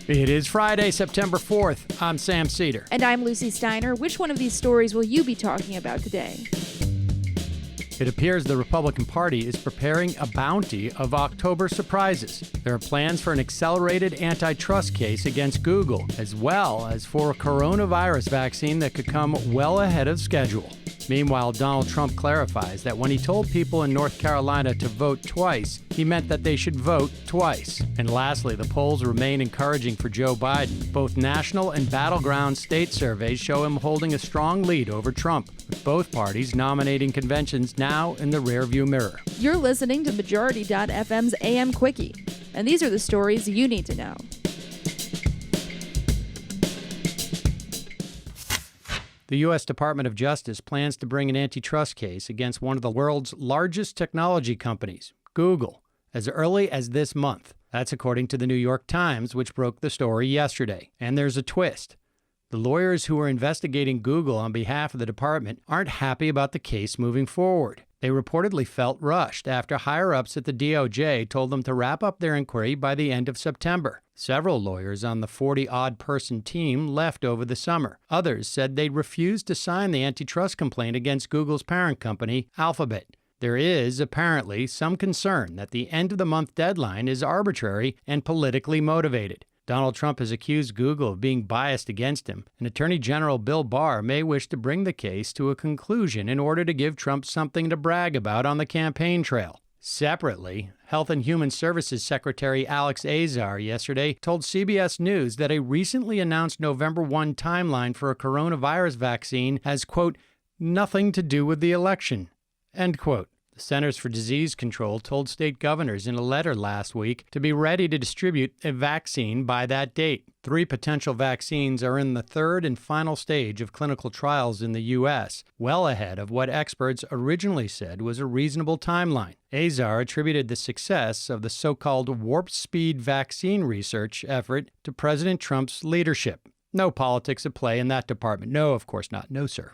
It is Friday, September 4th. I'm Sam Cedar. And I'm Lucy Steiner. Which one of these stories will you be talking about today? It appears the Republican Party is preparing a bounty of October surprises. There are plans for an accelerated antitrust case against Google, as well as for a coronavirus vaccine that could come well ahead of schedule. Meanwhile, Donald Trump clarifies that when he told people in North Carolina to vote twice, he meant that they should vote twice. And lastly, the polls remain encouraging for Joe Biden. Both national and battleground state surveys show him holding a strong lead over Trump, with both parties nominating conventions now in the rearview mirror. You're listening to Majority.fm's AM Quickie, and these are the stories you need to know. The U.S. Department of Justice plans to bring an antitrust case against one of the world's largest technology companies, Google, as early as this month. That's according to the New York Times, which broke the story yesterday. And there's a twist. The lawyers who are investigating Google on behalf of the department aren't happy about the case moving forward. They reportedly felt rushed after higher-ups at the DOJ told them to wrap up their inquiry by the end of September. Several lawyers on the 40-odd-person team left over the summer. Others said they'd refused to sign the antitrust complaint against Google's parent company, Alphabet. There is, apparently, some concern that the end-of-the-month deadline is arbitrary and politically motivated. Donald Trump has accused Google of being biased against him, and Attorney General Bill Barr may wish to bring the case to a conclusion in order to give Trump something to brag about on the campaign trail. Separately, Health and Human Services Secretary Alex Azar yesterday told CBS News that a recently announced November 1 timeline for a coronavirus vaccine has, quote, nothing to do with the election, end quote. The Centers for Disease Control told state governors in a letter last week to be ready to distribute a vaccine by that date. 3 potential vaccines are in the third and final stage of clinical trials in the U.S., well ahead of what experts originally said was a reasonable timeline. Azar attributed the success of the so-called warp speed vaccine research effort to President Trump's leadership. No politics at play in that department. No, of course not. No, sir.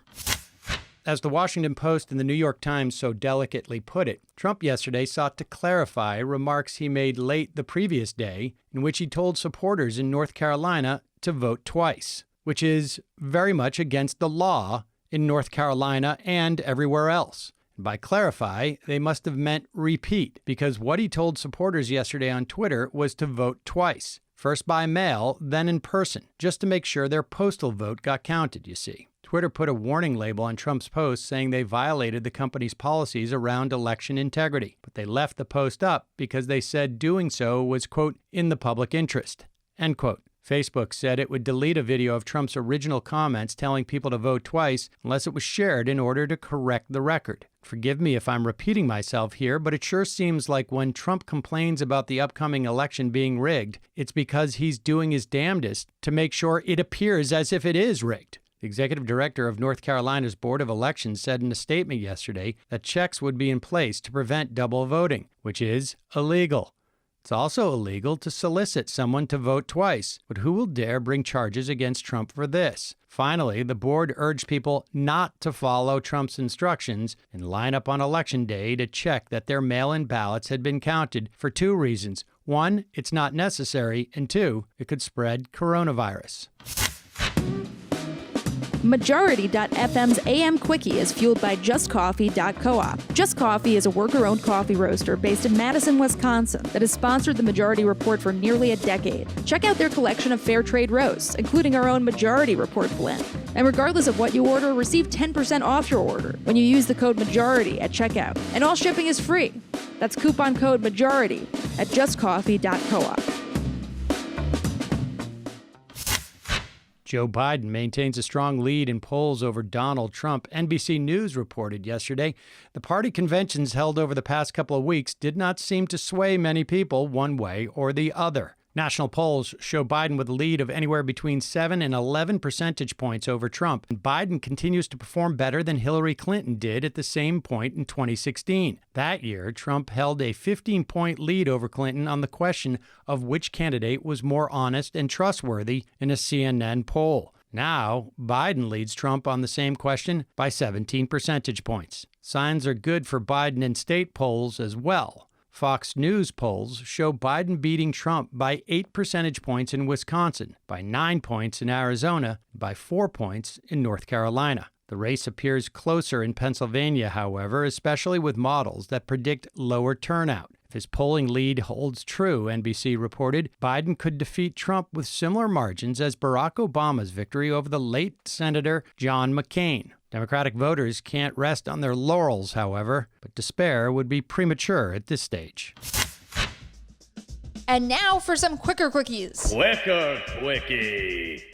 As the Washington Post and the New York Times so delicately put it, Trump yesterday sought to clarify remarks he made late the previous day in which he told supporters in North Carolina to vote twice, which is very much against the law in North Carolina and everywhere else. By clarify, they must have meant repeat, because what he told supporters yesterday on Twitter was to vote twice, first by mail, then in person, just to make sure their postal vote got counted, you see. Twitter put a warning label on Trump's post saying they violated the company's policies around election integrity, but they left the post up because they said doing so was, quote, in the public interest, end quote. Facebook said it would delete a video of Trump's original comments telling people to vote twice unless it was shared in order to correct the record. Forgive me if I'm repeating myself here, but it sure seems like when Trump complains about the upcoming election being rigged, it's because he's doing his damnedest to make sure it appears as if it is rigged. The executive director of North Carolina's Board of Elections said in a statement yesterday that checks would be in place to prevent double voting, which is illegal. It's also illegal to solicit someone to vote twice, but who will dare bring charges against Trump for this? Finally, the board urged people not to follow Trump's instructions and line up on Election Day to check that their mail-in ballots had been counted for 2 reasons. 1, it's not necessary, and 2, it could spread coronavirus. Majority.fm's AM Quickie is fueled by JustCoffee.coop. Just Coffee is a worker-owned coffee roaster based in Madison, Wisconsin that has sponsored the Majority Report for nearly a decade. Check out their collection of fair trade roasts, including our own Majority Report blend. And regardless of what you order, receive 10% off your order when you use the code MAJORITY at checkout. And all shipping is free. That's coupon code MAJORITY at JustCoffee.coop. Joe Biden maintains a strong lead in polls over Donald Trump. NBC News reported yesterday the party conventions held over the past couple of weeks did not seem to sway many people one way or the other. National polls show Biden with a lead of anywhere between 7 and 11 percentage points over Trump. And Biden continues to perform better than Hillary Clinton did at the same point in 2016. That year, Trump held a 15-point lead over Clinton on the question of which candidate was more honest and trustworthy in a CNN poll. Now, Biden leads Trump on the same question by 17 percentage points. Signs are good for Biden in state polls as well. Fox News polls show Biden beating Trump by 8 percentage points in Wisconsin, by 9 points in Arizona, and by 4 points in North Carolina. The race appears closer in Pennsylvania, however, especially with models that predict lower turnout. If his polling lead holds true, NBC reported, Biden could defeat Trump with similar margins as Barack Obama's victory over the late Senator John McCain. Democratic voters can't rest on their laurels, however, but despair would be premature at this stage. And now for some quicker quickies. Quicker Quickie.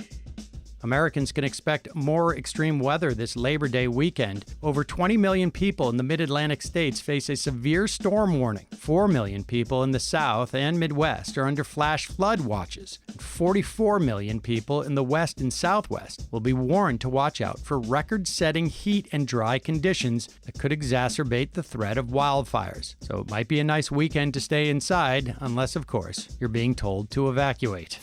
Americans can expect more extreme weather this Labor Day weekend. Over 20 million people in the mid-Atlantic states face a severe storm warning. 4 million people in the South and Midwest are under flash flood watches. And 44 million people in the West and Southwest will be warned to watch out for record-setting heat and dry conditions that could exacerbate the threat of wildfires. So it might be a nice weekend to stay inside, unless, of course, you're being told to evacuate.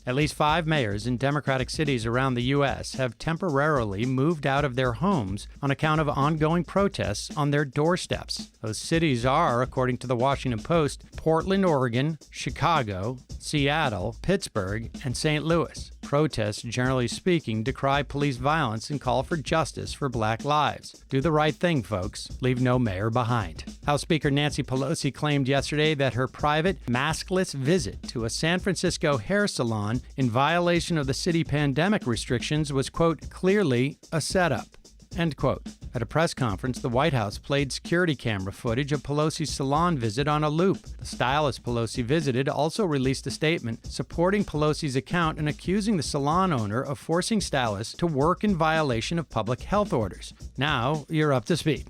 At least 5 mayors in Democratic cities around the U.S. have temporarily moved out of their homes on account of ongoing protests on their doorsteps. Those cities are, according to the Washington Post, Portland, Oregon, Chicago, Seattle, Pittsburgh, and St. Louis. Protests, generally speaking, decry police violence and call for justice for black lives. Do the right thing, folks. Leave no mayor behind. House Speaker Nancy Pelosi claimed yesterday that her private, maskless visit to a San Francisco hair salon in violation of the city pandemic restrictions was, quote, clearly a setup, end quote. At a press conference, the White House played security camera footage of Pelosi's salon visit on a loop. The stylist Pelosi visited also released a statement supporting Pelosi's account and accusing the salon owner of forcing stylists to work in violation of public health orders. Now you're up to speed.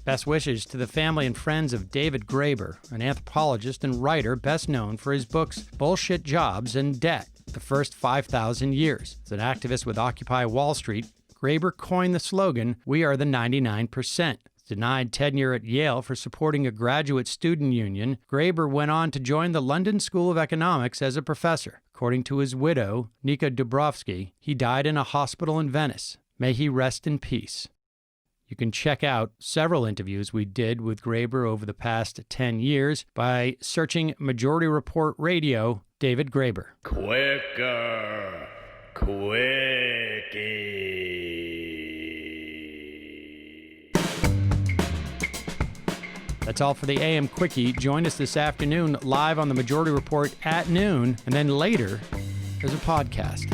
Best wishes to the family and friends of David Graeber, an anthropologist and writer best known for his books Bullshit Jobs and Debt, The First 5,000 Years. As an activist with Occupy Wall Street, Graeber coined the slogan, "We are the 99%. Denied tenure at Yale for supporting a graduate student union, Graeber went on to join the London School of Economics as a professor. According to his widow, Nika Dubrovsky, he died in a hospital in Venice. May he rest in peace." You can check out several interviews we did with Graeber over the past 10 years by searching Majority Report Radio, David Graeber. Quicker Quickie. That's all for the AM Quickie. Join us this afternoon live on the Majority Report at noon, and then later, there's a podcast.